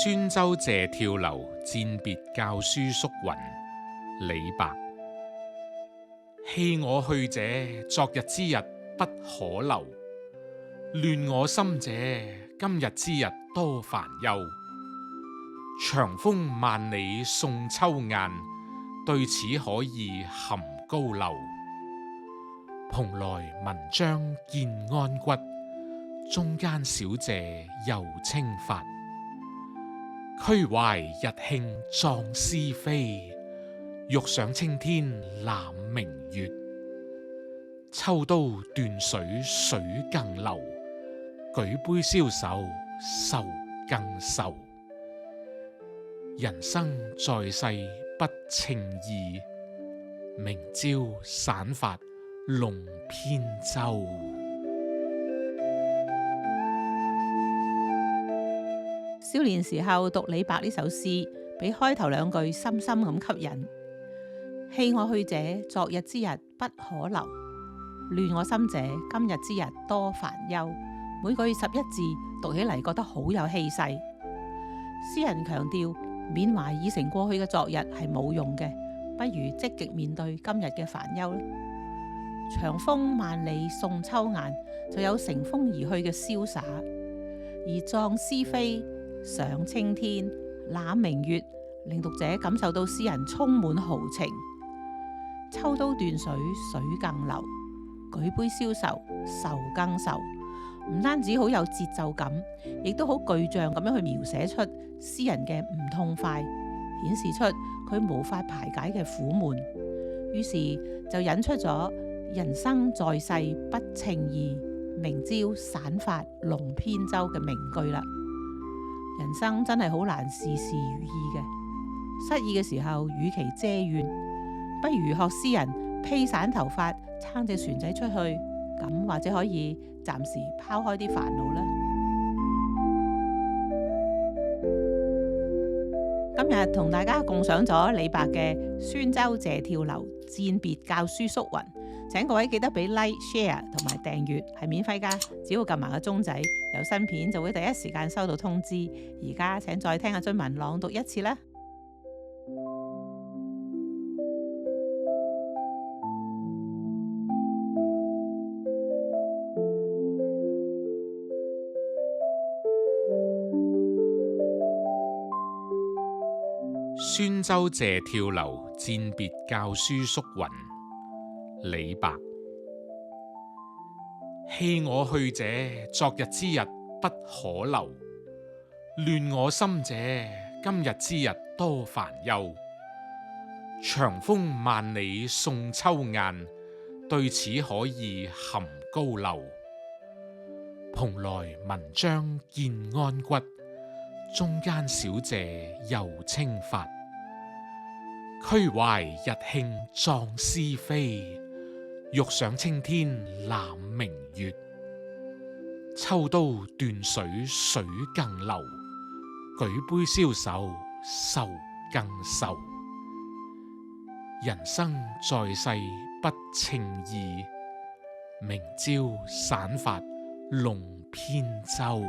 宣州謝跳樓，餞別教書宿雲。李白。棄我去者，昨日之日不可留。亂我心者，今日之日多煩憂。長風萬里送秋雁，對此可以含高樓。蓬萊文章建安骨，中間小謝又清發。俱懷日慶壯思飛，欲上青天攬明月。抽刀斷水水更流，舉杯消愁愁更愁。人生在世不稱意，明朝散發弄扁舟。少年時候讀李白呢首詩，俾開頭兩句深深咁吸引。棄我去者，昨日之日不可留。亂我心者，今日之日多煩憂。每句11字讀起嚟覺得好有氣勢。詩人強調，緬懷已成過去嘅昨日係冇用嘅，不如積極面對今日嘅煩憂啦。長風萬里送秋雁，就有乘風而去嘅瀟灑；而壯思飛上青天攬明月，令讀者感受到詩人充滿豪情。抽刀斷水水更流，舉杯消愁愁更愁。唔單止好有節奏感，亦都好具象咁樣去描寫出詩人嘅唔痛快，顯示出佢無法排解嘅苦悶。於是就引出咗人生在世不稱意，明朝散發弄扁舟嘅名句啦。人生真係好難事事如意嘅，失意嘅時候，與其嗟怨，不如學詩人披散頭髮，撐隻船仔出去，咁或者可以暫時拋開啲煩惱啦。今日同大家共賞咗李白嘅《宣州謝跳樓，餞別教書宿雲》，請各位記得俾 like、share 同埋訂閱，係免費噶，只要撳埋個鐘仔，有新片就會第一時間收到通知。而家請再聽阿津文朗讀一次啦。宣州謝跳樓，餞別教書宿雲。李白。棄我去者，昨日之日不可留。亂我心者，今日之日多煩憂。長風萬里送秋雁，對此可以含高樓。蓬萊文章建安骨，中間小謝又清發。俱懷日慶壯思飛，欲上青天攬明月。抽刀斷水水更流，舉杯消愁愁更愁。人生在世不稱意，明朝散發弄扁舟。